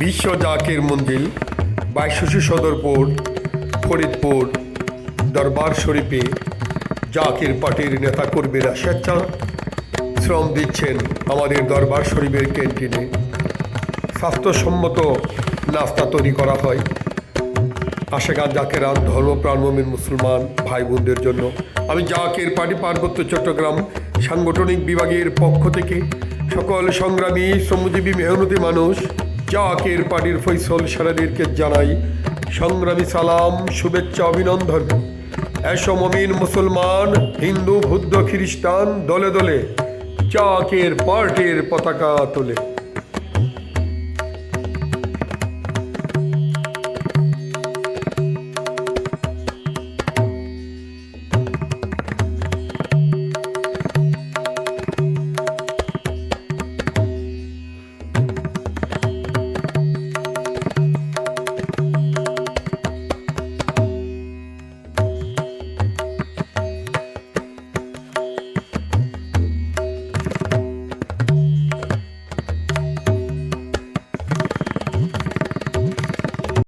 বিশ্ব জাকের মঞ্জিল বাইশশী সদরপুর ফরিদপুর দরবার শরীফে জাকের পার্টির নেতাকর্মীরা স্বেচ্ছা শ্রম দিচ্ছেন আমাদের দরবার শরীফের ক্যান্টিনে। স্বাস্থ্যসম্মত নাস্তা তৈরি করা হয় আশেগান জাকেরান ধর্মপ্রাণমীন মুসলমান ভাই বোনদের জন্য। আমি জাকের পার্টি পার্বত্য চট্টগ্রাম সাংগঠনিক বিভাগের পক্ষ থেকে সকল সংগ্রামী শ্রমজীবী মেহনতি মানুষ জাকের পার্টির ফয়সল সারাদিরকে জানাই সংগ্রামী সালাম, শুভেচ্ছা, অভিনন্দন। এসো মমিন মুসলমান, হিন্দু, বৌদ্ধ, খ্রিস্টান দলে দলে জাকের পার্টির পতাকা তোলে।